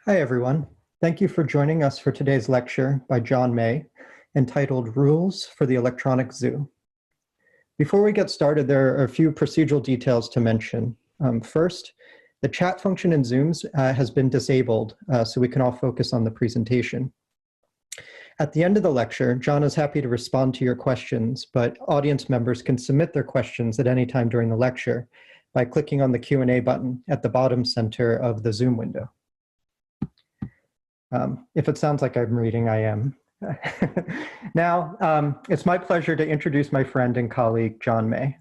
Hi, everyone. Thank you for joining us for today's lecture by John May, entitled Rules for the Electronic Zoo. Before we get started, there are a few procedural details to mention. First, the chat function in Zooms has been disabled, so we can all focus on the presentation. At the end of the lecture, John is happy to respond to your questions, but audience members can submit their questions at any time during the lecture by clicking on the Q&A button at the bottom center of the Zoom window. If it sounds like I'm reading, I am. Now, it's my pleasure to introduce my friend and colleague, John May.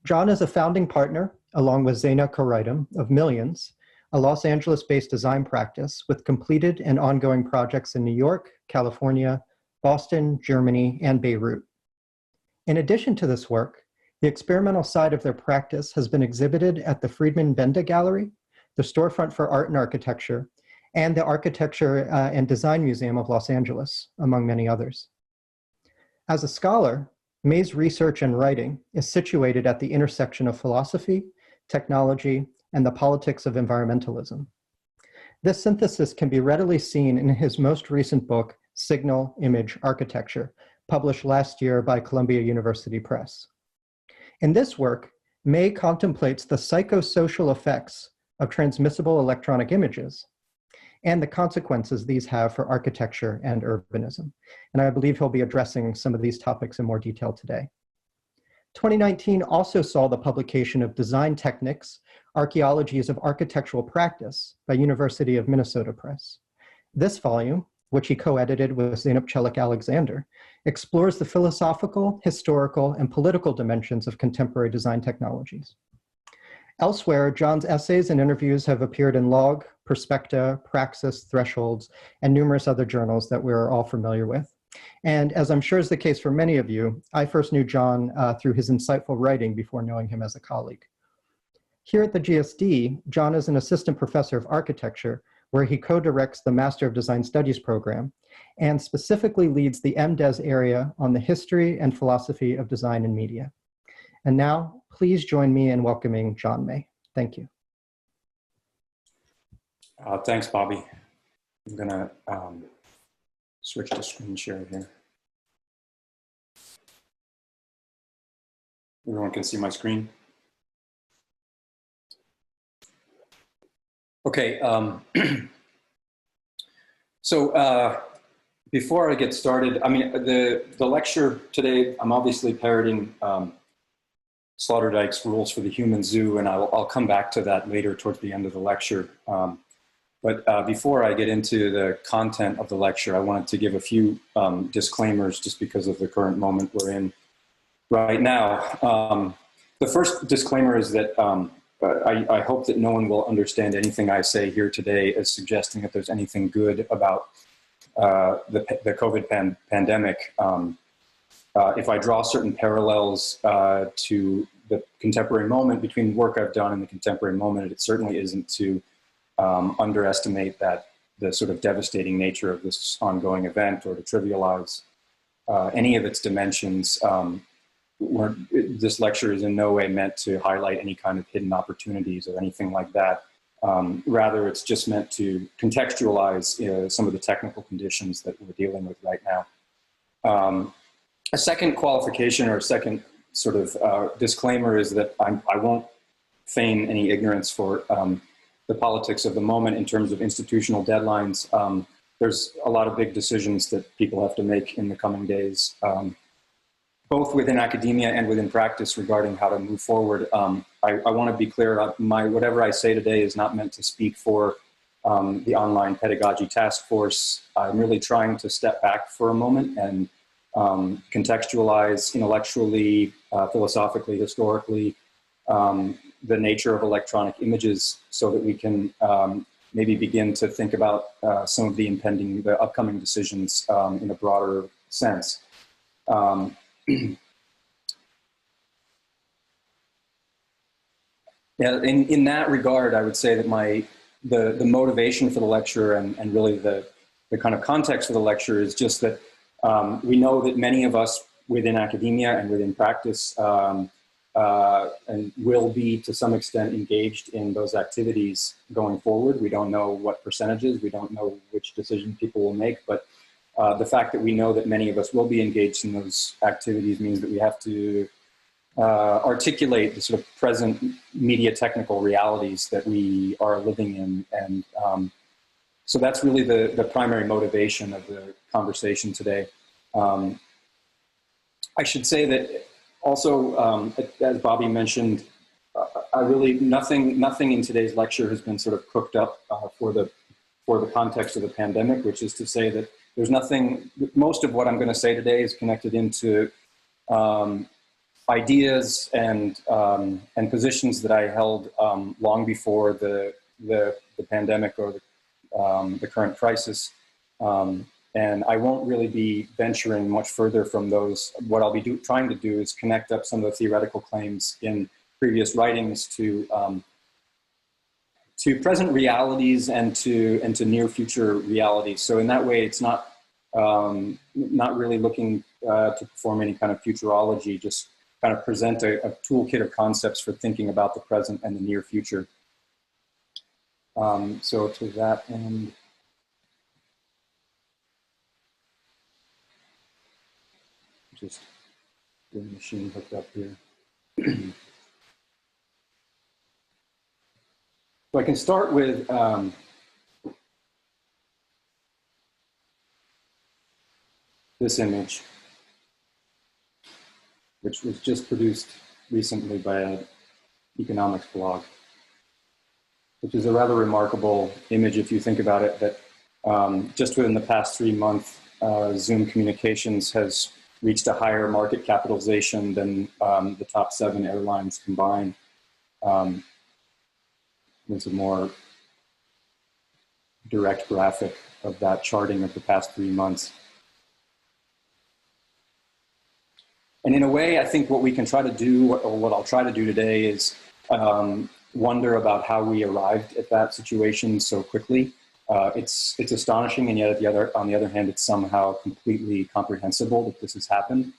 John is a founding partner, along with Zaina Koraitam, of Millions, a Los Angeles-based design practice with completed and ongoing projects in New York, California, Boston, Germany, and Beirut. In addition to this work, the experimental side of their practice has been exhibited at the Friedman Benda Gallery, the Storefront for Art and Architecture, and the Architecture and Design Museum of Los Angeles, among many others. As a scholar, May's research and writing is situated at the intersection of philosophy, technology, and the politics of environmentalism. This synthesis can be readily seen in his most recent book, Signal Image Architecture, published last year by Columbia University Press. In this work, May contemplates the psychosocial effects of transmissible electronic images and the consequences these have for architecture and urbanism. And I believe he'll be addressing some of these topics in more detail today. 2019 also saw the publication of Design Techniques, Archaeologies of Architectural Practice by University of Minnesota Press. This volume, which he co-edited with Zeynep Çelik-Alexander, explores the philosophical, historical, and political dimensions of contemporary design technologies. Elsewhere, John's essays and interviews have appeared in Log, Perspecta, Praxis, Thresholds, and numerous other journals that we're all familiar with. And as I'm sure is the case for many of you, I first knew John through his insightful writing before knowing him as a colleague. Here at the GSD, John is an assistant professor of architecture, where he co-directs the Master of Design Studies program, and specifically leads the MDes area on the history and philosophy of design and media. And now, please join me in welcoming John May. Thank you. Thanks, Bobby. I'm gonna switch to screen share here. Everyone can see my screen? Okay, so before I get started, I mean, the lecture today, I'm obviously parroting Sloterdijk's Rules for the Human Zoo, and I'll come back to that later towards the end of the lecture. But before I get into the content of the lecture, I wanted to give a few disclaimers just because of the current moment we're in right now. The first disclaimer is that I hope that no one will understand anything I say here today as suggesting that there's anything good about the COVID pandemic. If I draw certain parallels to the contemporary moment between work I've done and the contemporary moment, it certainly isn't to underestimate the sort of devastating nature of this ongoing event or to trivialize any of its dimensions. This lecture is in no way meant to highlight any kind of hidden opportunities or anything like that. Rather, it's just meant to contextualize some of the technical conditions that we're dealing with right now. A second qualification or a second sort of disclaimer is that I won't feign any ignorance for the politics of the moment in terms of institutional deadlines. There's a lot of big decisions that people have to make in the coming days, both within academia and within practice regarding how to move forward. I want to be clear, whatever I say today is not meant to speak for the online pedagogy task force. I'm really trying to step back for a moment and contextualize intellectually, philosophically, historically, the nature of electronic images so that we can maybe begin to think about some of the upcoming decisions in a broader sense. Yeah, in that regard, I would say that the motivation for the lecture and really the kind of context for the lecture is just that we know that many of us within academia and within practice and will be to some extent engaged in those activities going forward. We don't know what percentages, we don't know which decision people will make, but the fact that we know that many of us will be engaged in those activities means that we have to articulate the sort of present media technical realities that we are living in. And so that's really the primary motivation of the conversation today. I should say that also, as Bobby mentioned, nothing in today's lecture has been sort of cooked up for the context of the pandemic, which is to say that there's nothing, most of what I'm going to say today is connected into ideas and positions that I held long before the pandemic or the current crisis. And I won't really be venturing much further from those. What I'll be trying to do is connect up some of the theoretical claims in previous writings to present realities and to near future realities. So in that way, it's not really looking to perform any kind of futurology, just kind of present a toolkit of concepts for thinking about the present and the near future. So to that end, just the machine hooked up here. So I can start with this image, which was just produced recently by an economics blog, which is a rather remarkable image if you think about it, that just within the past 3 months, Zoom Communications has reached a higher market capitalization than the top 7 airlines combined. There's a more direct graphic of that charting of the past 3 months. And in a way, I think what we can try to do, or what I'll try to do today, is wonder about how we arrived at that situation so quickly. It's astonishing, and yet on the other hand, it's somehow completely comprehensible that this has happened.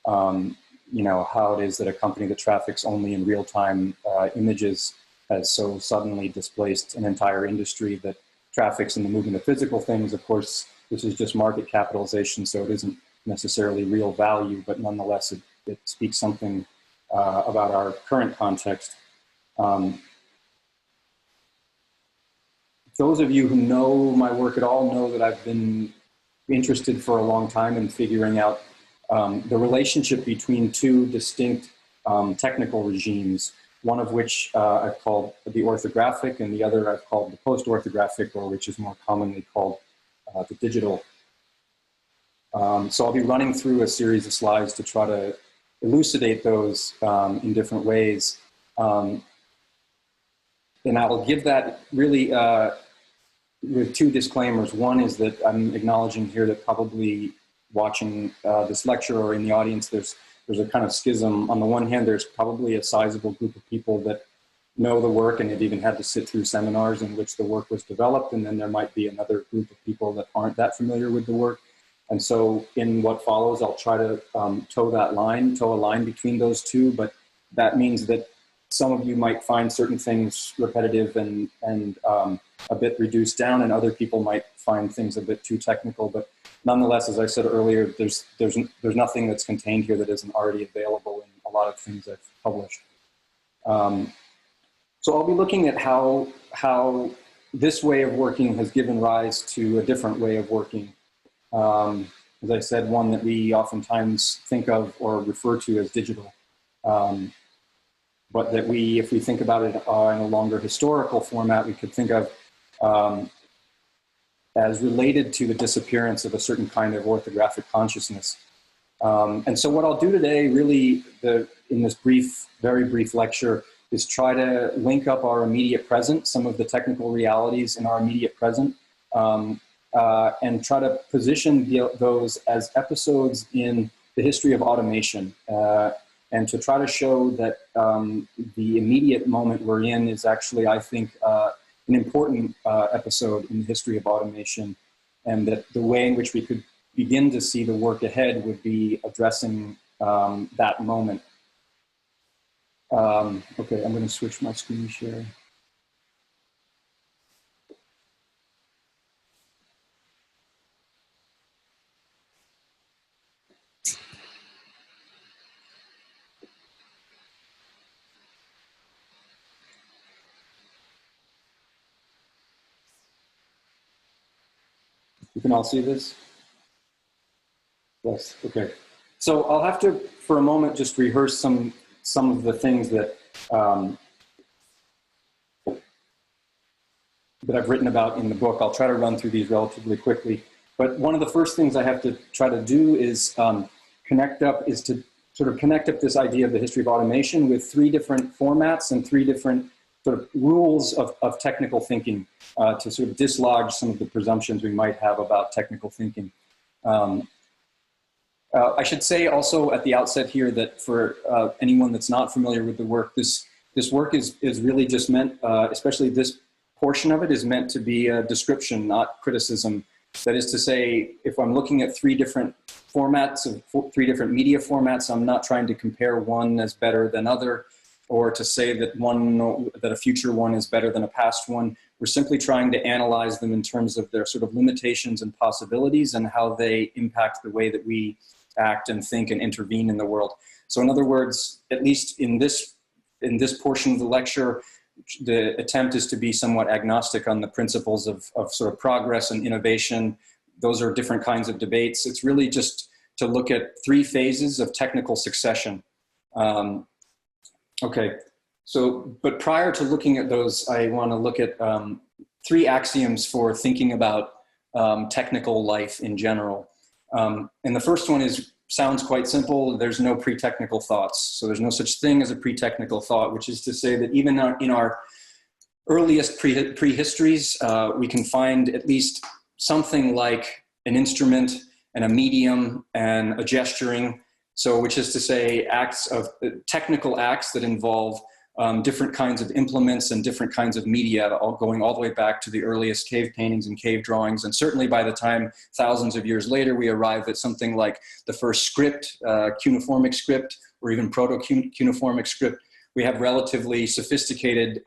You know, how it is that a company that traffics only in real-time images has so suddenly displaced an entire industry that traffics in the movement of physical things. Of course, this is just market capitalization, so it isn't necessarily real value, but nonetheless, it speaks something about our current context. Those of you who know my work at all know that I've been interested for a long time in figuring out the relationship between 2 distinct technical regimes, one of which I've called the orthographic, and the other I've called the post-orthographic, or which is more commonly called the digital. So I'll be running through a series of slides to try to elucidate those in different ways. And I'll give that really with 2 disclaimers. One is that I'm acknowledging here that probably watching this lecture or in the audience, there's a kind of schism. On the one hand, there's probably a sizable group of people that know the work and have even had to sit through seminars in which the work was developed. And then there might be another group of people that aren't that familiar with the work. And so in what follows, I'll try to toe a line between those 2, but that means that some of you might find certain things repetitive and a bit reduced down, and other people might find things a bit too technical. But nonetheless, as I said earlier, there's nothing that's contained here that isn't already available in a lot of things I've published. So I'll be looking at how this way of working has given rise to a different way of working. As I said, one that we oftentimes think of or refer to as digital. But that if we think about it in a longer historical format, we could think of as related to the disappearance of a certain kind of orthographic consciousness. And so what I'll do today, really, in this very brief lecture, is try to link up our immediate present, some of the technical realities in our immediate present, and try to position those as episodes in the history of automation, and to try to show that the immediate moment we're in is actually, I think, an important episode in the history of automation, and that the way in which we could begin to see the work ahead would be addressing that moment. Okay, I'm going to switch my screen share. You can all see this? Yes, okay. So I'll have to, for a moment, just rehearse some of the things that that I've written about in the book. I'll try to run through these relatively quickly. But one of the first things I have to try to do is to sort of connect up this idea of the history of automation with three different formats and three different sort of rules of technical thinking to sort of dislodge some of the presumptions we might have about technical thinking. I should say also at the outset here that for anyone that's not familiar with the work, this work is really just meant, especially this portion of it is meant to be a description, not criticism. That is to say, if I'm looking at three different formats of three different media formats, I'm not trying to compare one as better than other, or to say that that a future one is better than a past one. We're simply trying to analyze them in terms of their sort of limitations and possibilities and how they impact the way that we act and think and intervene in the world. So in other words, at least in this portion of the lecture, the attempt is to be somewhat agnostic on the principles of sort of progress and innovation. Those are different kinds of debates. It's really just to look at three phases of technical succession. Okay, so, but prior to looking at those, I want to look at three axioms for thinking about technical life in general. And the first one sounds quite simple. There's no pre-technical thoughts. So there's no such thing as a pre-technical thought, which is to say that even in our earliest prehistories, we can find at least something like an instrument and a medium and a gesturing. So which is to say technical acts that involve different kinds of implements and different kinds of media, going all the way back to the earliest cave paintings and cave drawings. And certainly by the time thousands of years later, we arrive at something like the first script, cuneiformic script, or even proto-cuneiformic script. We have relatively sophisticated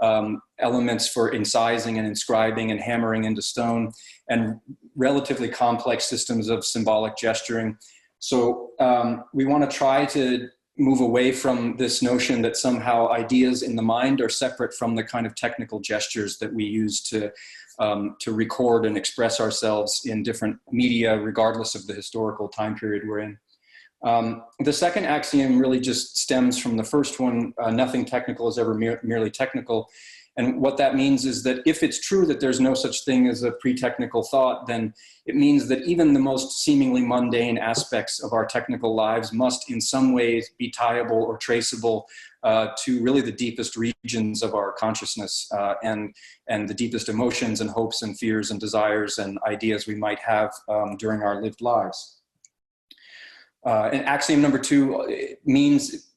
elements for incising and inscribing and hammering into stone, and relatively complex systems of symbolic gesturing. So we want to try to move away from this notion that somehow ideas in the mind are separate from the kind of technical gestures that we use to record and express ourselves in different media, regardless of the historical time period we're in. The second axiom really just stems from the first one. Nothing technical is ever merely technical. And what that means is that if it's true that there's no such thing as a pre-technical thought, then it means that even the most seemingly mundane aspects of our technical lives must in some ways be tieable or traceable to really the deepest regions of our consciousness and the deepest emotions and hopes and fears and desires and ideas we might have during our lived lives. And axiom number two means,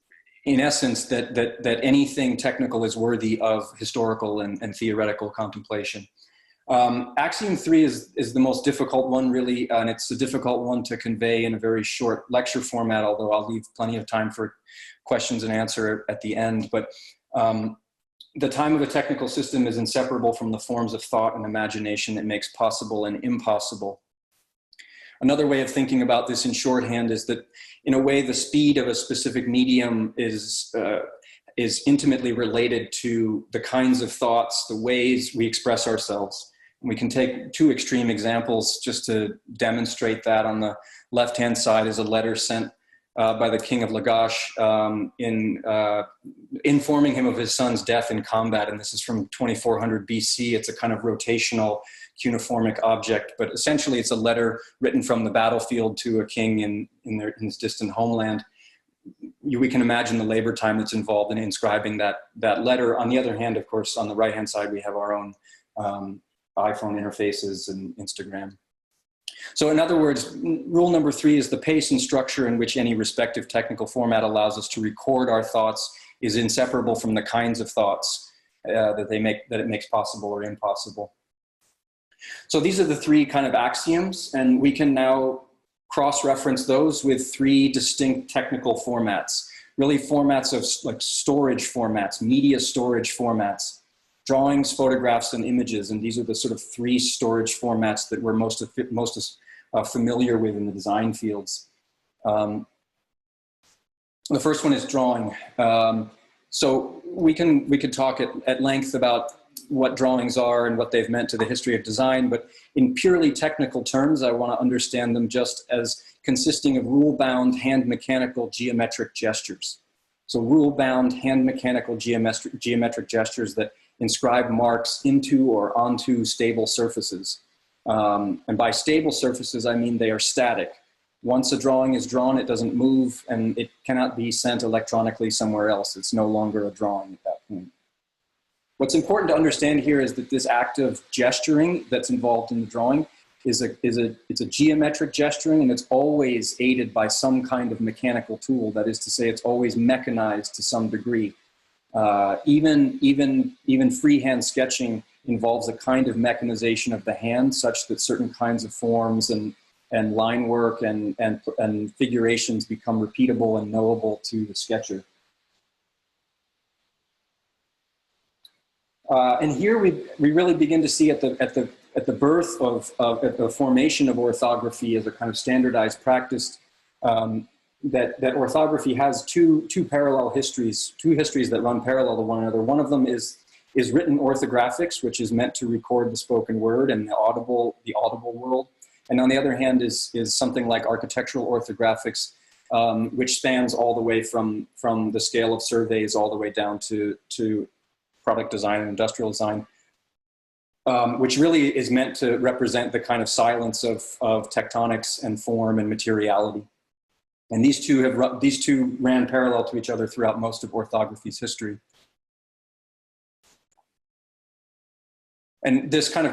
in essence, that anything technical is worthy of historical and theoretical contemplation. Axiom three is the most difficult one, really, and it's a difficult one to convey in a very short lecture format, although I'll leave plenty of time for questions and answer at the end. But the time of a technical system is inseparable from the forms of thought and imagination it makes possible and impossible. Another way of thinking about this in shorthand is that, in a way, the speed of a specific medium is intimately related to the kinds of thoughts, the ways we express ourselves. And we can take two extreme examples just to demonstrate that. On the left-hand side is a letter sent by the king of Lagash informing him of his son's death in combat. And this is from 2400 BC. It's a kind of rotational cuneiformic object, but essentially it's a letter written from the battlefield to a king in his distant homeland. We can imagine the labor time that's involved in inscribing that letter. On the other hand, of course, on the right-hand side, we have our own iPhone interfaces and Instagram. So in other words, rule number three is the pace and structure in which any respective technical format allows us to record our thoughts is inseparable from the kinds of thoughts that it makes possible or impossible. So these are the three kind of axioms, and we can now cross-reference those with three distinct technical formats. really formats of like storage formats, media storage formats, drawings, photographs, and images. And these are the sort of three storage formats that we're most familiar with in the design fields. The first one is drawing. So we could talk at length about what drawings are and what they've meant to the history of design, but in purely technical terms, I want to understand them just as consisting of rule-bound, hand-mechanical geometric gestures. So rule-bound, hand-mechanical geometric gestures that inscribe marks into or onto stable surfaces. And by stable surfaces, I mean they are static. Once a drawing is drawn, it doesn't move, and it cannot be sent electronically somewhere else. It's no longer a drawing at that point. What's important to understand here is that this act of gesturing that's involved in the drawing it's a geometric gesturing, and it's always aided by some kind of mechanical tool. That is to say, it's always mechanized to some degree. Even freehand sketching involves a kind of mechanization of the hand, such that certain kinds of forms and line work and figurations become repeatable and knowable to the sketcher. And here we really begin to see at the birth of the formation of orthography as a kind of standardized practice, that orthography has two parallel histories, two histories that run parallel to one another. One of them is written orthographics, which is meant to record the spoken word and the audible world. And on the other hand is something like architectural orthographics, which spans all the way from the scale of surveys all the way down to product design and industrial design, which really is meant to represent the kind of silence of tectonics and form and materiality. And these two ran parallel to each other throughout most of orthography's history. And this kind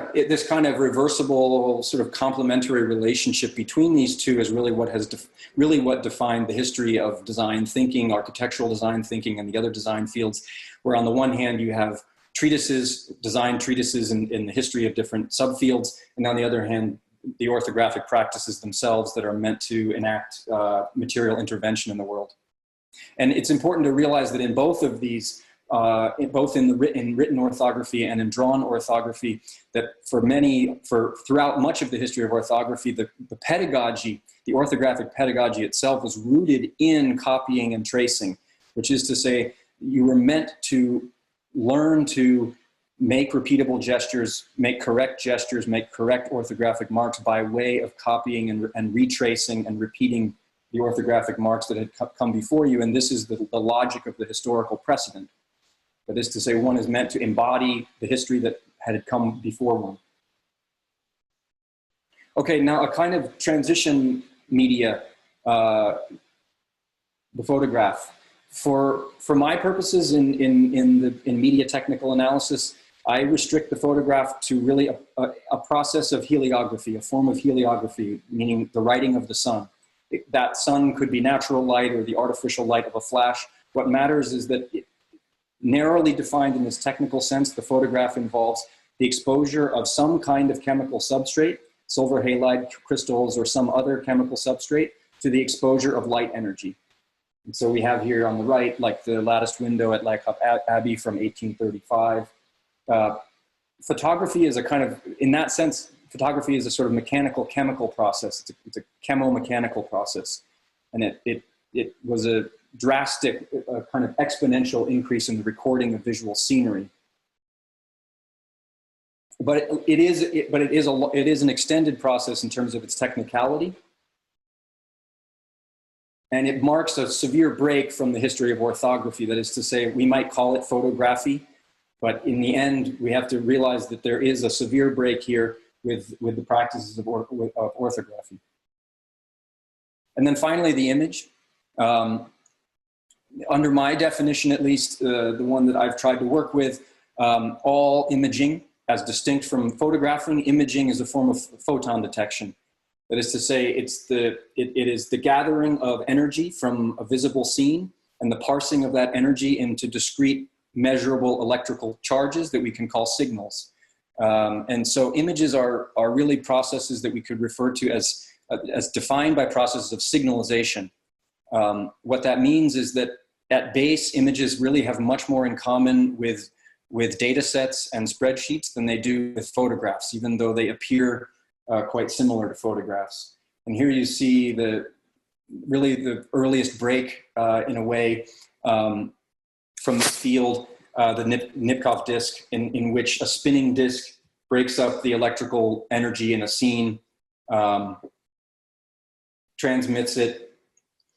of reversible sort of complementary relationship between these two is really what defined the history of design thinking, architectural design thinking, and the other design fields, where on the one hand you have design treatises in the history of different subfields, and on the other hand, the orthographic practices themselves that are meant to enact material intervention in the world. And it's important to realize that in both of these, both in written orthography and in drawn orthography, that throughout much of the history of orthography, the pedagogy, the orthographic pedagogy itself was rooted in copying and tracing, which is to say, you were meant to learn to make repeatable gestures, make correct orthographic marks by way of copying and retracing and repeating the orthographic marks that had come before you. And this is the logic of the historical precedent. That is to say, one is meant to embody the history that had come before one. Okay, now a kind of transition media, the photograph. For my purposes in media technical analysis, I restrict the photograph to really a process of heliography, a form of heliography, meaning the writing of the sun. That sun could be natural light or the artificial light of a flash. What matters is that narrowly defined in this technical sense, the photograph involves the exposure of some kind of chemical substrate, silver halide crystals or some other chemical substrate, to the exposure of light energy. And so we have here on the right, like the latticed window at Lacock Abbey from 1835. Photography is a kind of, in that sense, photography is a sort of mechanical chemical process. It's a chemo-mechanical process. And it was a drastic, kind of exponential increase in the recording of visual scenery. But it is an extended process in terms of its technicality. And it marks a severe break from the history of orthography. That is to say, we might call it photography, but in the end, we have to realize that there is a severe break here with the practices of orthography. And then finally, the image. Under my definition, at least, the one that I've tried to work with, all imaging, as distinct from photographing, imaging is a form of photon detection. That is to say, it is the gathering of energy from a visible scene and the parsing of that energy into discrete, measurable electrical charges that we can call signals. And so images are really processes that we could refer to as defined by processes of signalization. What that means is that at base, images really have much more in common with data sets and spreadsheets than they do with photographs, even though they appear quite similar to photographs. And here you see really the earliest break, in a way, from this field, the Nipkow disk, in which a spinning disk breaks up the electrical energy in a scene, transmits it.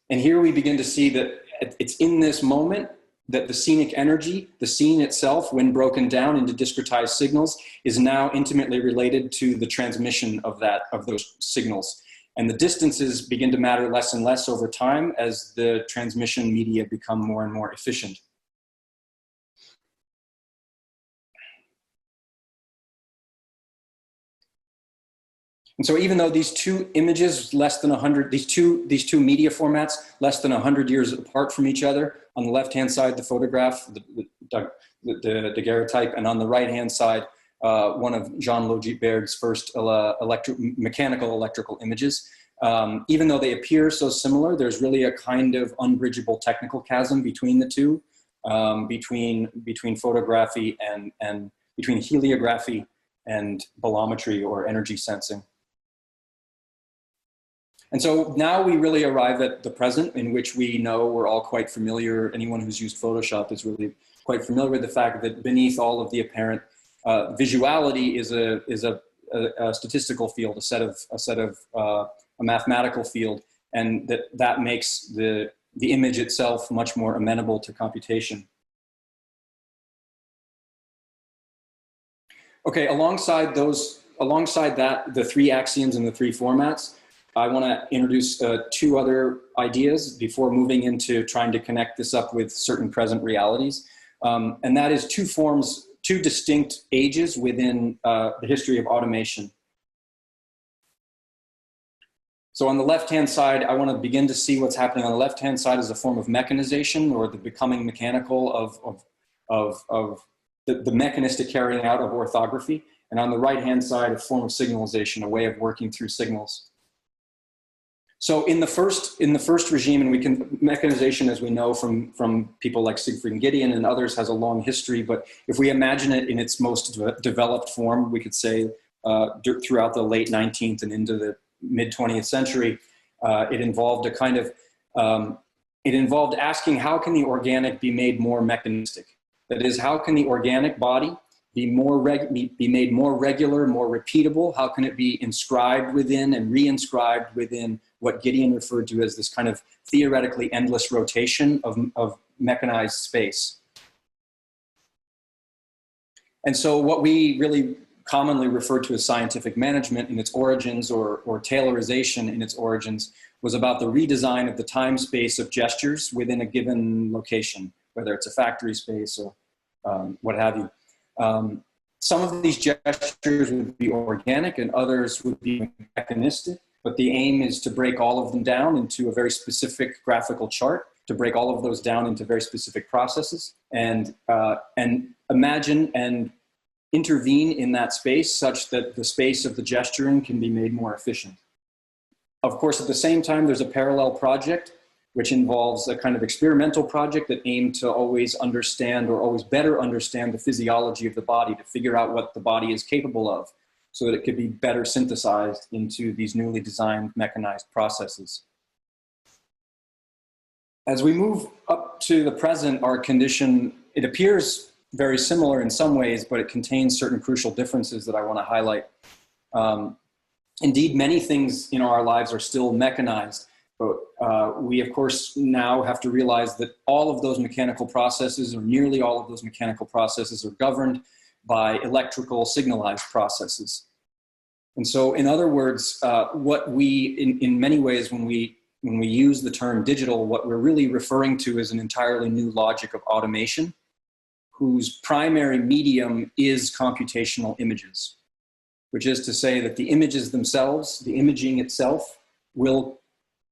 And here we begin to see that it's in this moment that the scenic energy, the scene itself, when broken down into discretized signals, is now intimately related to the transmission of those signals. And the distances begin to matter less and less over time as the transmission media become more and more efficient. And so even though these two images, less than 100, these two media formats, less than 100 years apart from each other, on the left-hand side, the photograph, the daguerreotype, and on the right-hand side, one of Jean Logiberd's first mechanical electrical images. Even though they appear so similar, there's really a kind of unbridgeable technical chasm between the two, between photography and between heliography and bolometry, or energy sensing. And so now we really arrive at the present, in which we know we're all quite familiar. Anyone who's used Photoshop is really quite familiar with the fact that beneath all of the apparent visuality is a statistical field, a mathematical field, and that makes the image itself much more amenable to computation. Okay, alongside that, the three axioms and the three formats, I want to introduce two other ideas before moving into trying to connect this up with certain present realities. And that is two distinct ages within the history of automation. So on the left-hand side, I want to begin to see what's happening on the left-hand side as a form of mechanization, or the becoming mechanical of the mechanistic carrying out of orthography. And on the right-hand side, a form of signalization, a way of working through signals. So in the first regime, and mechanization, as we know from people like Siegfried and Gideon and others, has a long history. But if we imagine it in its most developed form, we could say throughout the late 19th and into the mid 20th century, it involved a kind of it involved asking, how can the organic be made more mechanistic? That is, how can the organic body be made more regular, more repeatable? How can it be inscribed within and reinscribed within what Gideon referred to as this kind of theoretically endless rotation of mechanized space? And so what we really commonly refer to as scientific management in its origins, or Taylorization in its origins, was about the redesign of the time space of gestures within a given location, whether it's a factory space or what have you. Some of these gestures would be organic and others would be mechanistic, but the aim is to break all of them down into a very specific graphical chart, to break all of those down into very specific processes, and imagine and intervene in that space such that the space of the gesturing can be made more efficient. Of course, at the same time, there's a parallel project which involves a kind of experimental project that aimed to always understand, or always better understand, the physiology of the body, to figure out what the body is capable of, so that it could be better synthesized into these newly designed mechanized processes. As we move up to the present, our condition, it appears very similar in some ways, but it contains certain crucial differences that I want to highlight. Indeed, many things in our lives are still mechanized, but we, of course, now have to realize that all of those mechanical processes, or nearly all of those mechanical processes, are governed by electrical signalized processes. And so, in other words, what we, in many ways, when we use the term digital, what we're really referring to is an entirely new logic of automation, whose primary medium is computational images, which is to say that the images themselves, the imaging itself, will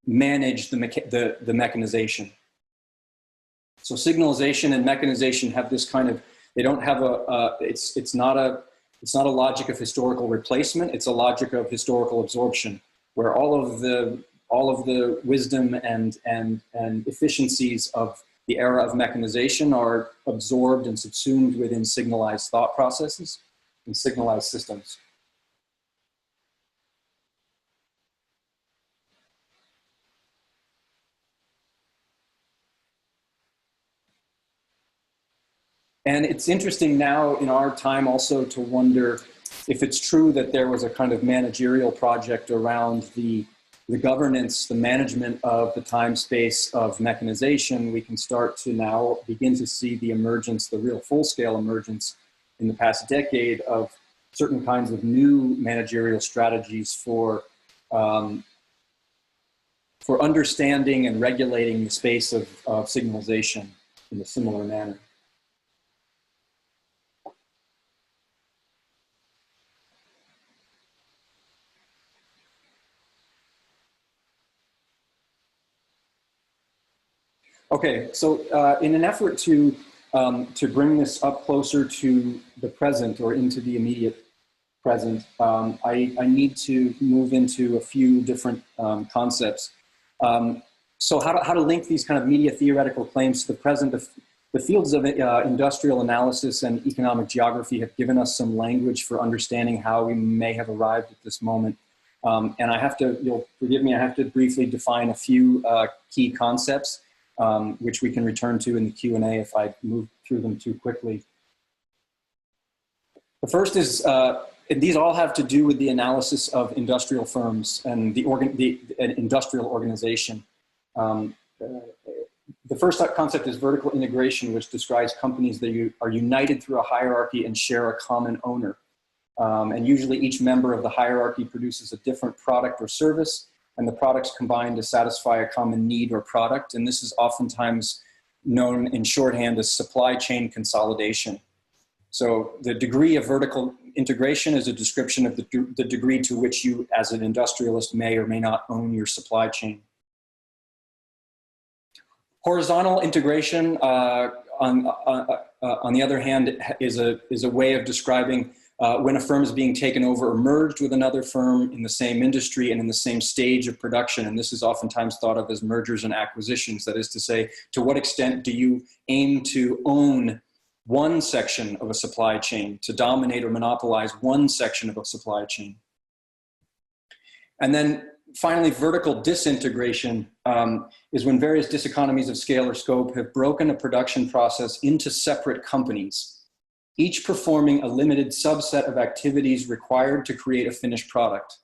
manage the mechanization. So signalization and mechanization have this kind of, they don't have it's not a logic of historical replacement, it's a logic of historical absorption, where all of the wisdom and efficiencies of the era of mechanization are absorbed and subsumed within signalized thought processes and signalized systems. And it's interesting now in our time also to wonder if it's true that there was a kind of managerial project around the governance, the management of the time space of mechanization. We can start to now begin to see the emergence, the real full-scale emergence in the past decade of certain kinds of new managerial strategies for understanding and regulating the space of signalization in a similar manner. Okay, so in an effort to bring this up closer to the present or into the immediate present, I need to move into a few different concepts. So how to link these kind of media theoretical claims to the present. The fields of industrial analysis and economic geography have given us some language for understanding how we may have arrived at this moment. And I have to, you'll forgive me, I have to briefly define a few key concepts, which we can return to in the Q&A if I move through them too quickly. The first is, these all have to do with the analysis of industrial firms and the industrial organization. The first concept is vertical integration, which describes companies that are united through a hierarchy and share a common owner. And usually each member of the hierarchy produces a different product or service, and the products combine to satisfy a common need or product. And this is oftentimes known in shorthand as supply chain consolidation. So the degree of vertical integration is a description of the degree to which you, as an industrialist, may or may not own your supply chain. Horizontal integration, on the other hand, is a way of describing when a firm is being taken over or merged with another firm in the same industry and in the same stage of production. And this is oftentimes thought of as mergers and acquisitions. That is to say, to what extent do you aim to own one section of a supply chain, to dominate or monopolize one section of a supply chain? And then finally, vertical disintegration is when various diseconomies of scale or scope have broken a production process into separate companies, each performing a limited subset of activities required to create a finished product.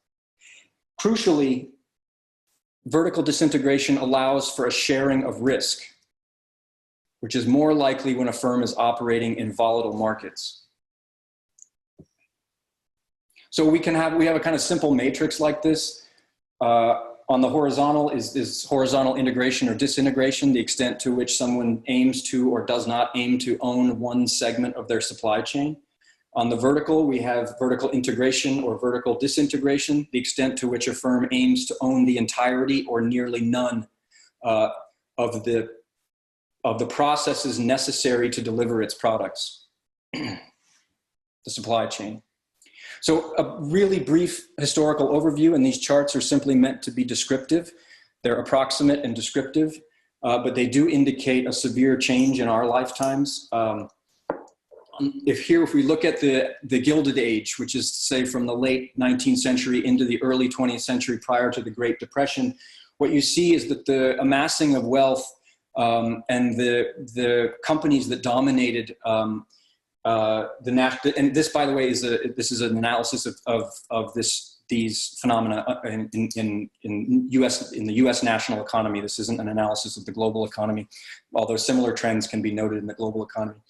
Crucially, vertical disintegration allows for a sharing of risk, which is more likely when a firm is operating in volatile markets. So we have a kind of simple matrix like this. On the horizontal is horizontal integration or disintegration, the extent to which someone aims to or does not aim to own one segment of their supply chain. On the vertical, we have vertical integration or vertical disintegration, the extent to which a firm aims to own the entirety or nearly none of the processes necessary to deliver its products, the supply chain. So a really brief historical overview, and these charts are simply meant to be descriptive. They're approximate and descriptive, but they do indicate a severe change in our lifetimes. If we look at the Gilded Age, which is to say from the late 19th century into the early 20th century prior to the Great Depression, what you see is that the amassing of wealth and the companies that dominated and this, by the way, is an analysis of these phenomena in the U.S. national economy. This isn't an analysis of the global economy, although similar trends can be noted in the global economy.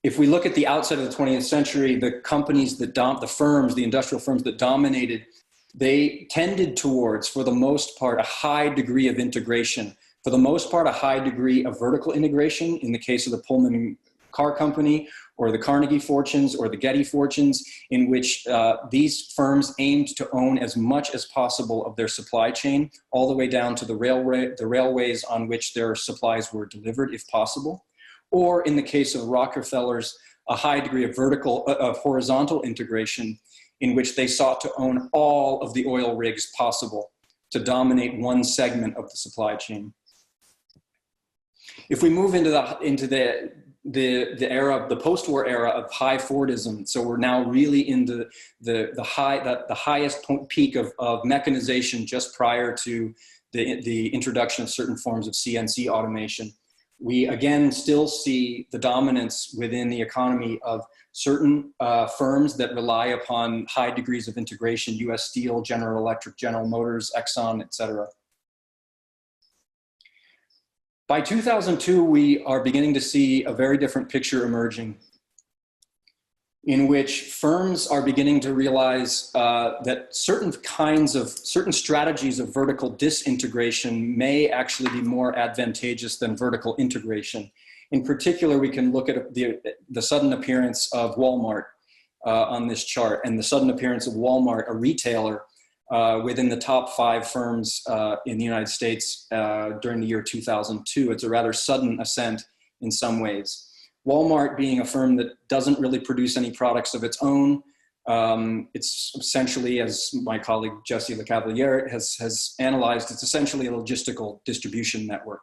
If we look at the outset of the 20th century, the companies that the industrial firms that dominated, they tended towards, for the most part, a high degree of integration. For the most part, a high degree of vertical integration in the case of the Pullman Car Company or the Carnegie fortunes or the Getty fortunes, in which these firms aimed to own as much as possible of their supply chain, all the way down to the railways on which their supplies were delivered, if possible. Or in the case of Rockefeller's, a high degree of horizontal integration, in which they sought to own all of the oil rigs possible to dominate one segment of the supply chain. If we move into the era, the post-war era of high Fordism, so we're now really into the highest peak of mechanization just prior to the introduction of certain forms of CNC automation. We again still see the dominance within the economy of certain firms that rely upon high degrees of integration: US Steel, General Electric, General Motors, Exxon, etc. By 2002, we are beginning to see a very different picture emerging, in which firms are beginning to realize that certain strategies of vertical disintegration may actually be more advantageous than vertical integration. In particular, we can look at the sudden appearance of Walmart on this chart, and the sudden appearance of Walmart, a retailer, within the top 5 firms in the United States during the year 2002. It's a rather sudden ascent in some ways. Walmart being a firm that doesn't really produce any products of its own. It's essentially, as my colleague Jesse LeCavalier has analyzed, it's essentially a logistical distribution network.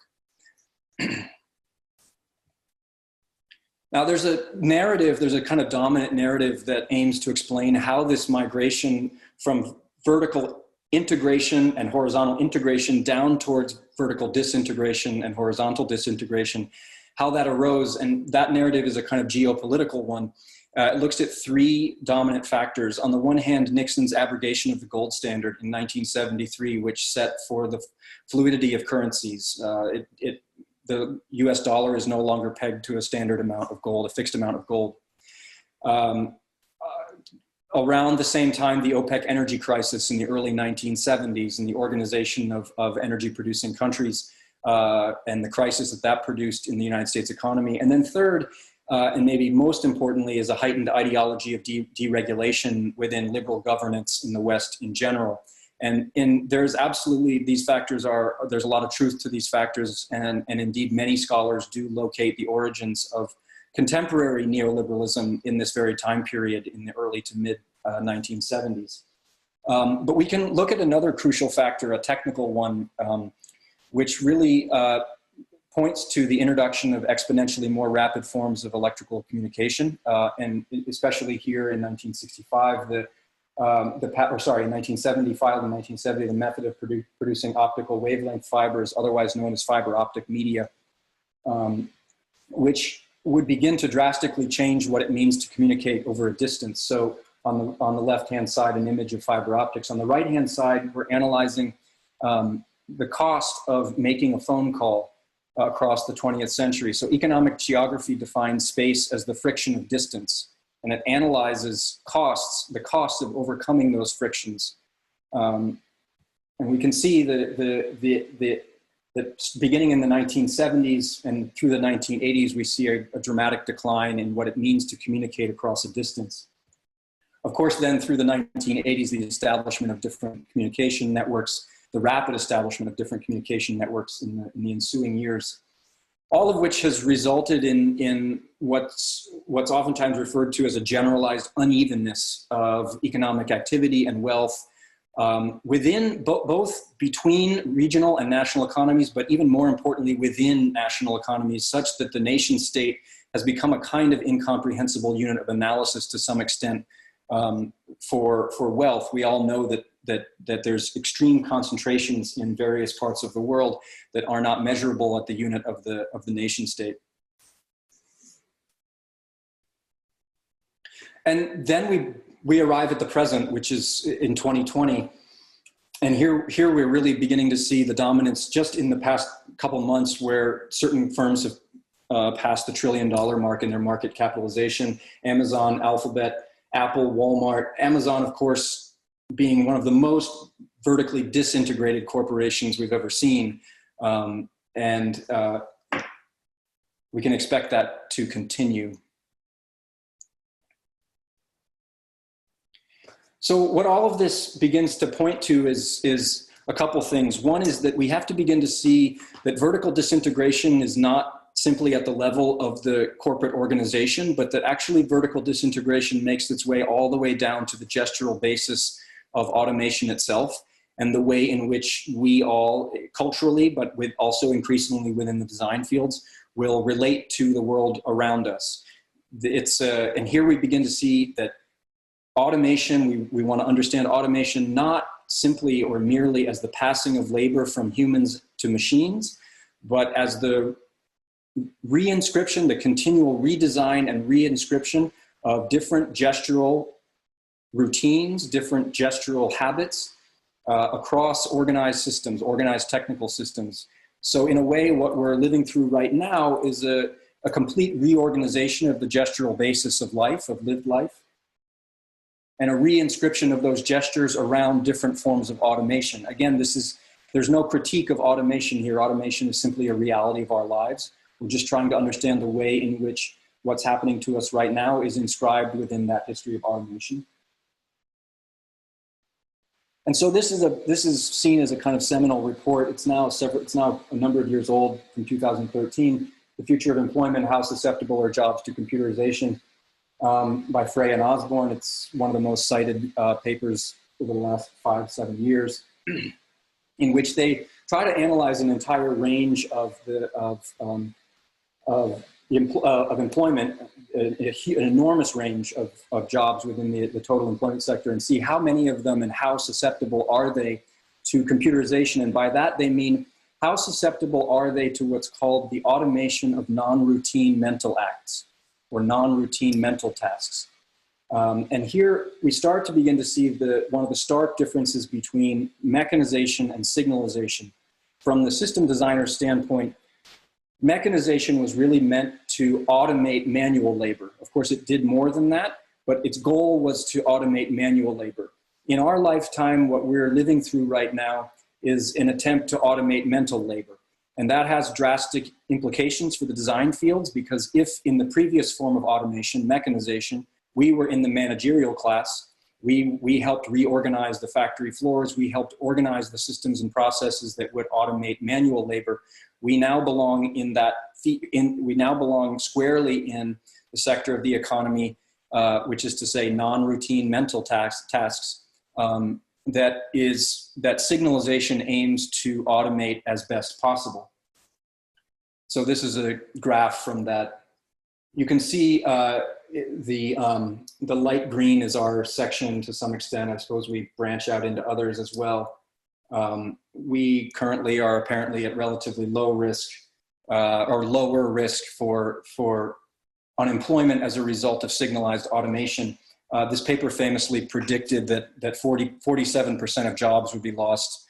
Now there's a narrative, there's a kind of dominant narrative that aims to explain how this migration from vertical integration and horizontal integration down towards vertical disintegration and horizontal disintegration, how that arose. And that narrative is a kind of geopolitical one. It looks at 3 dominant factors. On the one hand, Nixon's abrogation of the gold standard in 1973, which set for the fluidity of currencies. The US dollar is no longer pegged to a standard amount of gold, a fixed amount of gold. Around the same time, the OPEC energy crisis in the early 1970s and the organization of energy producing countries and the crisis that produced in the United States economy. And then third, and maybe most importantly, is a heightened ideology of deregulation within liberal governance in the West in general. And there's absolutely, these factors there's a lot of truth to these factors, and indeed many scholars do locate the origins of contemporary neoliberalism in this very time period in the early to mid 1970s. But we can look at another crucial factor, a technical one, which really points to the introduction of exponentially more rapid forms of electrical communication, and especially here in 1965, in 1970, filed in 1970, the method of producing optical wavelength fibers, otherwise known as fiber optic media, which would begin to drastically change what it means to communicate over a distance. So on the left-hand side, an image of fiber optics. On the right-hand side, we're analyzing the cost of making a phone call across the 20th century. So economic geography defines space as the friction of distance, and it analyzes the costs of overcoming those frictions. And we can see that beginning in the 1970s and through the 1980s, we see a dramatic decline in what it means to communicate across a distance. Of course, then through the 1980s, the establishment of different communication networks, the rapid establishment of different communication networks in the ensuing years, all of which has resulted in what's oftentimes referred to as a generalized unevenness of economic activity and wealth within both between regional and national economies, but even more importantly within national economies, such that the nation state has become a kind of incomprehensible unit of analysis to some extent for wealth. We all know that there's extreme concentrations in various parts of the world that are not measurable at the unit of the nation state. And then we arrive at the present, which is in 2020. And here we're really beginning to see the dominance just in the past couple months, where certain firms have passed the $1 trillion mark in their market capitalization: Amazon, Alphabet, Apple, Walmart. Amazon, of course, being one of the most vertically disintegrated corporations we've ever seen. And we can expect that to continue. So what all of this begins to point to is a couple things. One is that we have to begin to see that vertical disintegration is not simply at the level of the corporate organization, but that actually vertical disintegration makes its way all the way down to the gestural basis of automation itself, and the way in which we all culturally, but also increasingly within the design fields, will relate to the world around us. And here we begin to see that automation, we want to understand automation not simply or merely as the passing of labor from humans to machines, but as the reinscription, the continual redesign and reinscription of different gestural routines, different gestural habits across organized systems, organized technical systems. So in a way, what we're living through right now is a complete reorganization of the gestural basis of life, of lived life, and a reinscription of those gestures around different forms of automation. Again, there's no critique of automation here. Automation is simply a reality of our lives. We're just trying to understand the way in which what's happening to us right now is inscribed within that history of automation. And so this is seen as a kind of seminal report. It's now a number of years old, from 2013. The Future of Employment: How Susceptible Are Jobs to Computerization, by Frey and Osborne. It's one of the most cited papers over the last 5-7 years, in which they try to analyze an entire range of employment, an enormous range of jobs within the total employment sector, and see how many of them and how susceptible are they to computerization. And by that, they mean how susceptible are they to what's called the automation of non-routine mental acts or non-routine mental tasks. And here we start to begin to see one of the stark differences between mechanization and signalization. From the system designer's standpoint, mechanization was really meant to automate manual labor. Of course, it did more than that, but its goal was to automate manual labor. In our lifetime, what we're living through right now is an attempt to automate mental labor. And that has drastic implications for the design fields, because if in the previous form of automation, mechanization, we were in the managerial class, we helped reorganize the factory floors, we helped organize the systems and processes that would automate manual labor. We now belong we now belong squarely in the sector of the economy, which is to say non-routine mental tasks, that signalization aims to automate as best possible. So this is a graph from that. You can see the light green is our section to some extent. I suppose we branch out into others as well. We currently are apparently at relatively low risk or lower risk for unemployment as a result of signalized automation. This paper famously predicted that 47% of jobs would be lost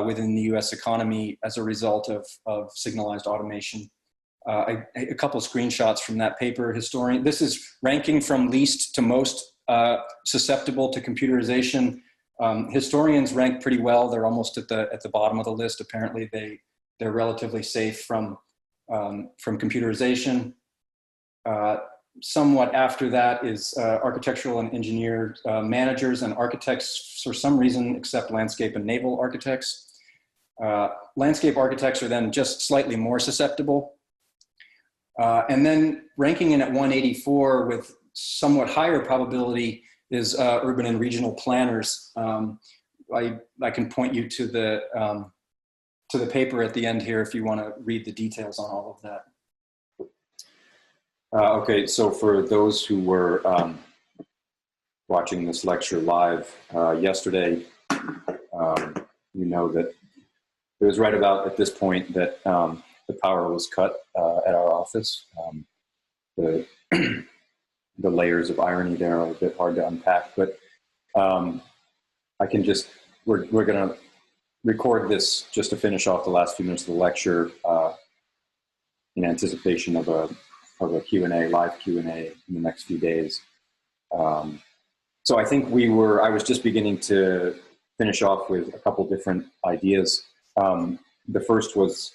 within the US economy as a result of signalized automation. A couple of screenshots from that paper. This is ranking from least to most susceptible to computerization. Historians rank pretty well. They're almost at the bottom of the list. Apparently they're relatively safe from computerization. Somewhat after that is architectural and engineer managers and architects, for some reason, except landscape and naval architects. Landscape architects are then just slightly more susceptible. And then ranking in at 184 with somewhat higher probability is urban and regional planners. I can point you to the paper at the end here if you want to read the details on all of that. Okay, so for those who were watching this lecture live yesterday, you know that it was right about at this point that the power was cut at our office. The layers of irony there are a bit hard to unpack, but I can just, we're going to record this just to finish off the last few minutes of the lecture in anticipation of a Q&A, live Q&A in the next few days. So I think I was just beginning to finish off with a couple different ideas. The first was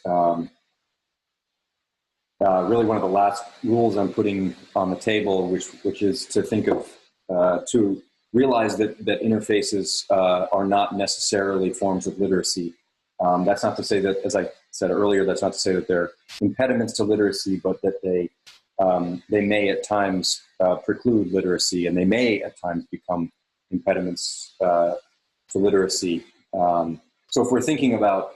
really one of the last rules I'm putting on the table, which is to think of, to realize that interfaces are not necessarily forms of literacy. That's not to say that, as I said earlier, that's not to say that they're impediments to literacy, but that they may at times preclude literacy, and they may at times become impediments to literacy. So if we're thinking about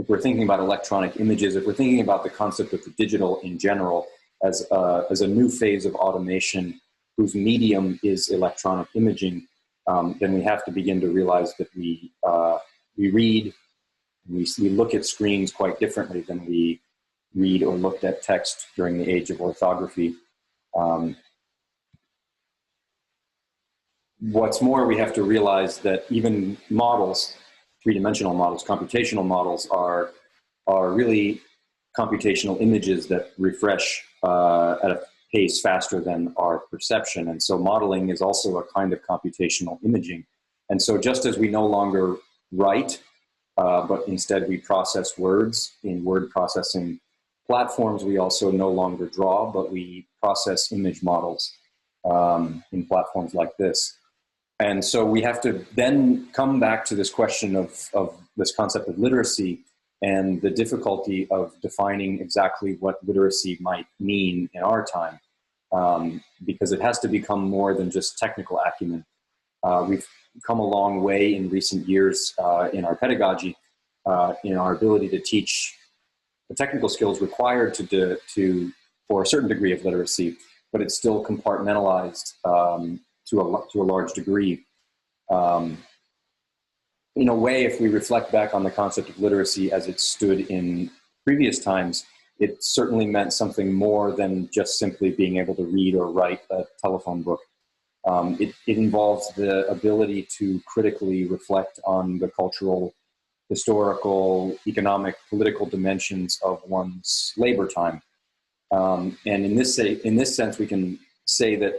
if we're thinking about electronic images, if we're thinking about the concept of the digital in general as a new phase of automation whose medium is electronic imaging, then we have to begin to realize that we read, we look at screens quite differently than we read or looked at text during the age of orthography. What's more, we have to realize that even models, three-dimensional models, computational models, are really computational images that refresh at a pace faster than our perception. And so modeling is also a kind of computational imaging. And so just as we no longer write, but instead we process words in word processing platforms, we also no longer draw, but we process image models in platforms like this. And so we have to then come back to this question of this concept of literacy and the difficulty of defining exactly what literacy might mean in our time, because it has to become more than just technical acumen. We've come a long way in recent years in our pedagogy, in our ability to teach the technical skills required for a certain degree of literacy, but it's still compartmentalized to a large degree. In a way, if we reflect back on the concept of literacy as it stood in previous times, it certainly meant something more than just simply being able to read or write a telephone book. It involves the ability to critically reflect on the cultural, historical, economic, political dimensions of one's labor time. And in this sense, we can say that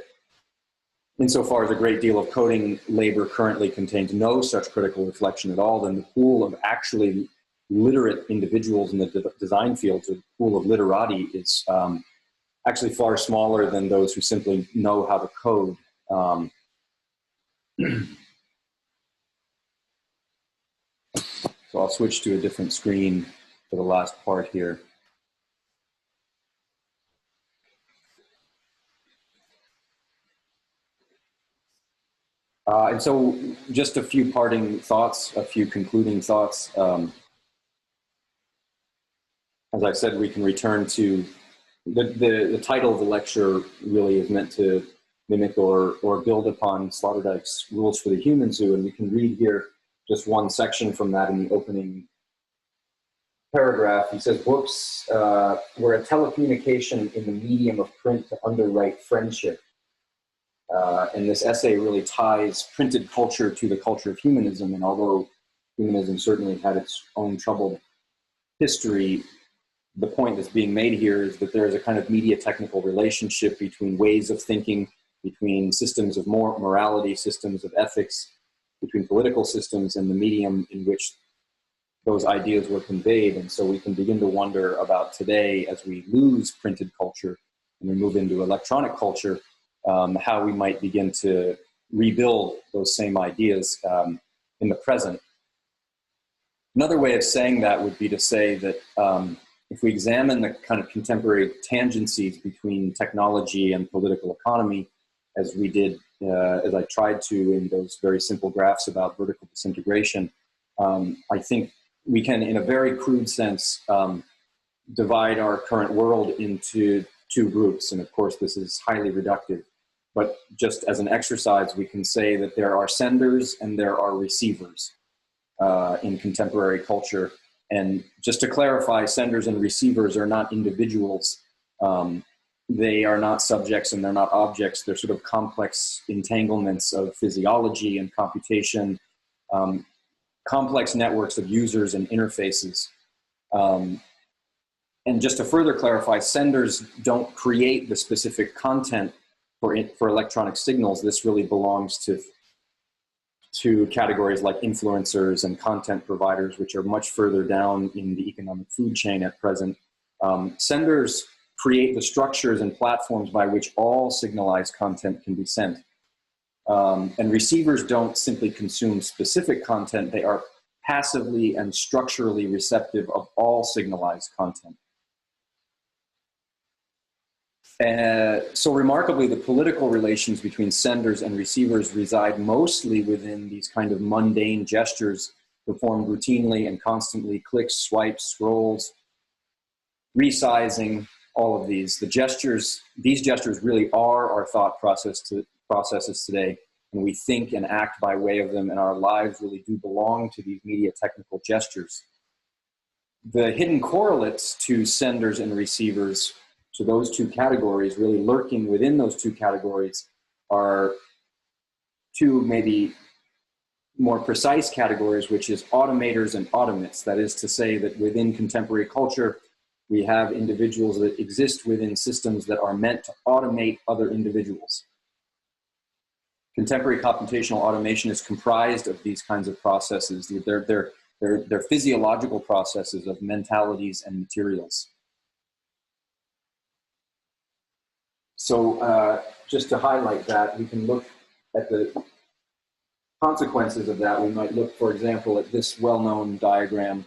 insofar as a great deal of coding labor currently contains no such critical reflection at all, then the pool of actually literate individuals in the design field, the pool of literati, is actually far smaller than those who simply know how to code. So I'll switch to a different screen for the last part here. And so just a few parting thoughts, a few concluding thoughts. As I said, we can return to the title of the lecture really is meant to mimic or build upon Sloterdijk's Rules for the Human Zoo, and we can read here just one section from that in the opening paragraph. He says, books were a telecommunication in the medium of print to underwrite friendship. And this essay really ties printed culture to the culture of humanism. And although humanism certainly had its own troubled history, the point that's being made here is that there is a kind of media technical relationship between ways of thinking, between systems of morality, systems of ethics, between political systems and the medium in which those ideas were conveyed. And so we can begin to wonder about today, as we lose printed culture and we move into electronic culture, how we might begin to rebuild those same ideas in the present. Another way of saying that would be to say that if we examine the kind of contemporary tangencies between technology and political economy, as we did, as I tried to in those very simple graphs about vertical disintegration, I think we can, in a very crude sense, divide our current world into two groups. And of course, this is highly reductive. But just as an exercise, we can say that there are senders and there are receivers in contemporary culture. And just to clarify, senders and receivers are not individuals. They are not subjects and they're not objects. They're sort of complex entanglements of physiology and computation, complex networks of users and interfaces. And just to further clarify, senders don't create the specific content for electronic signals. This really belongs to categories like influencers and content providers, which are much further down in the economic food chain at present. Senders create the structures and platforms by which all signalized content can be sent. And receivers don't simply consume specific content, they are passively and structurally receptive of all signalized content. So remarkably, the political relations between senders and receivers reside mostly within these kind of mundane gestures performed routinely and constantly, clicks, swipes, scrolls, resizing, all of these. These gestures really are our thought processes today, and we think and act by way of them, and our lives really do belong to these media technical gestures. The hidden correlates to senders and receivers, to those two categories, really lurking within those two categories, are two maybe more precise categories, which is automators and automates. That is to say that within contemporary culture, we have individuals that exist within systems that are meant to automate other individuals. Contemporary computational automation is comprised of these kinds of processes. They're physiological processes of mentalities and materials. So just to highlight that, we can look at the consequences of that. We might look, for example, at this well-known diagram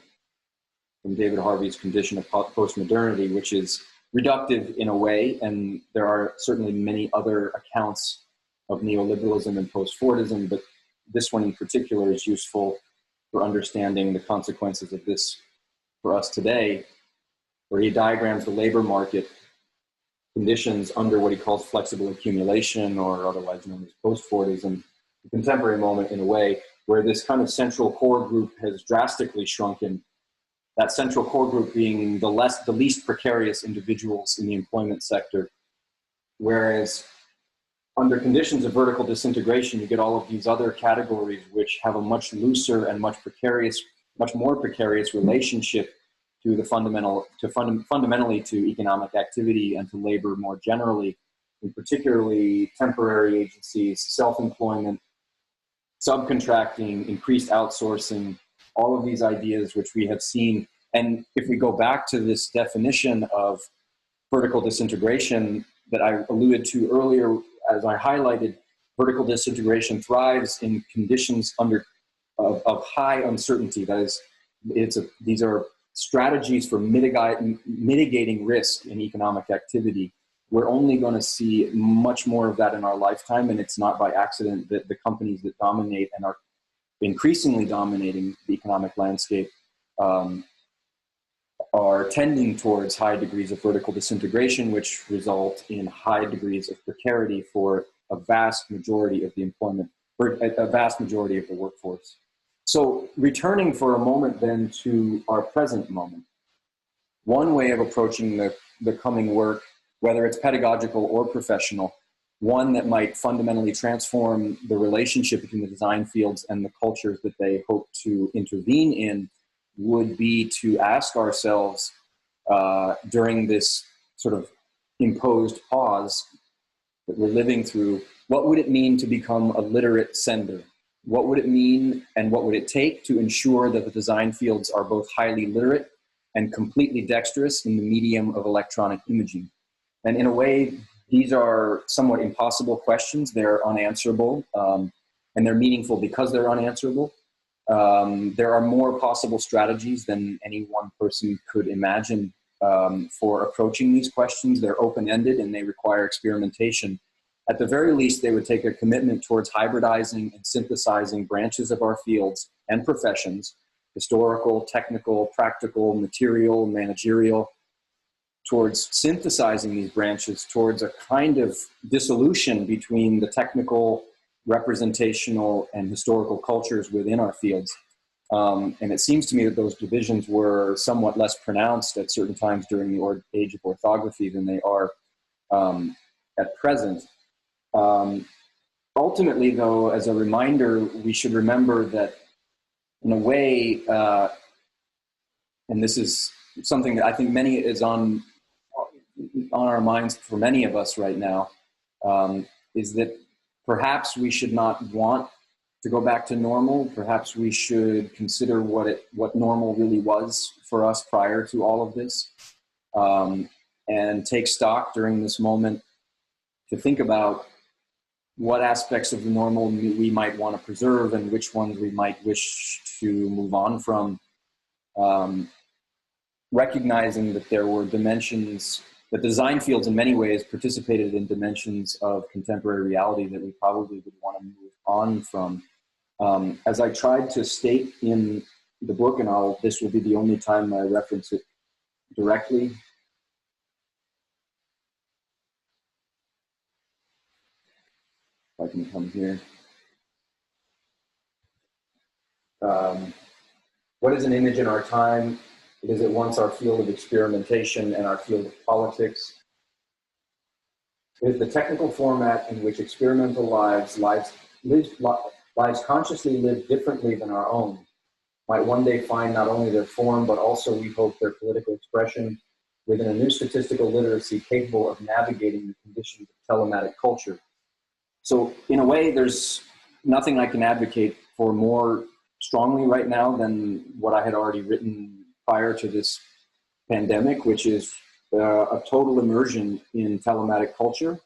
from David Harvey's Condition of Postmodernity, which is reductive in a way, and there are certainly many other accounts of neoliberalism and post-Fordism, but this one in particular is useful for understanding the consequences of this for us today, where he diagrams the labor market conditions under what he calls flexible accumulation, or otherwise known as post-Fordism, the contemporary moment in a way where this kind of central core group has drastically shrunken, that central core group being the least precarious individuals in the employment sector, whereas under conditions of vertical disintegration, you get all of these other categories which have a much looser and much more precarious relationship to the fundamentally to economic activity and to labor more generally, and particularly temporary agencies, self-employment, subcontracting, increased outsourcing, all of these ideas which we have seen. And if we go back to this definition of vertical disintegration that I alluded to earlier, as I highlighted, vertical disintegration thrives in conditions of high uncertainty. That is, these are strategies for mitigating risk in economic activity. We're only going to see much more of that in our lifetime, and it's not by accident that the companies that dominate and are increasingly dominating the economic landscape are tending towards high degrees of vertical disintegration, which result in high degrees of precarity for a vast majority of the employment, or a vast majority of the workforce. So returning for a moment then to our present moment, one way of approaching the coming work, whether it's pedagogical or professional, one that might fundamentally transform the relationship between the design fields and the cultures that they hope to intervene in, would be to ask ourselves during this sort of imposed pause that we're living through, what would it mean to become a literate sender? What would it mean and what would it take to ensure that the design fields are both highly literate and completely dexterous in the medium of electronic imaging? And in a way, these are somewhat impossible questions. They're unanswerable, and they're meaningful because they're unanswerable. There are more possible strategies than any one person could imagine for approaching these questions. They're open-ended and they require experimentation. At the very least, they would take a commitment towards hybridizing and synthesizing branches of our fields and professions, historical, technical, practical, material, managerial, towards synthesizing these branches towards a kind of dissolution between the technical, representational, and historical cultures within our fields. And it seems to me that those divisions were somewhat less pronounced at certain times during the age of orthography than they are at present. Ultimately, though, as a reminder, we should remember that in a way, and this is something that I think many is on our minds for many of us right now, is that perhaps we should not want to go back to normal. Perhaps we should consider what normal really was for us prior to all of this, and take stock during this moment to think about what aspects of the normal we might want to preserve and which ones we might wish to move on from, recognizing that there were dimensions, that design fields in many ways participated in dimensions of contemporary reality that we probably would want to move on from. As I tried to state in the book, and this will be the only time I reference it directly. If I can come here. What is an image in our time? It is at once our field of experimentation and our field of politics. It is the technical format in which experimental lives consciously lived differently than our own might one day find not only their form, but also, we hope, their political expression within a new statistical literacy capable of navigating the conditions of telematic culture. So in a way, there's nothing I can advocate for more strongly right now than what I had already written prior to this pandemic, which is a total immersion in telematic culture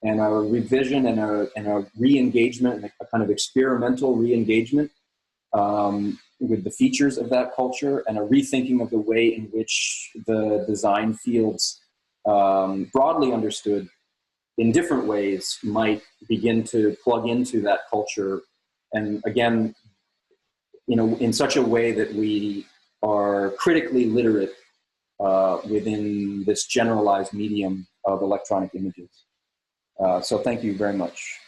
and a revision and a re-engagement, a kind of experimental re-engagement with the features of that culture, and a rethinking of the way in which the design fields, broadly understood in different ways, might begin to plug into that culture. And again, in such a way that we are critically literate within this generalized medium of electronic images. So thank you very much.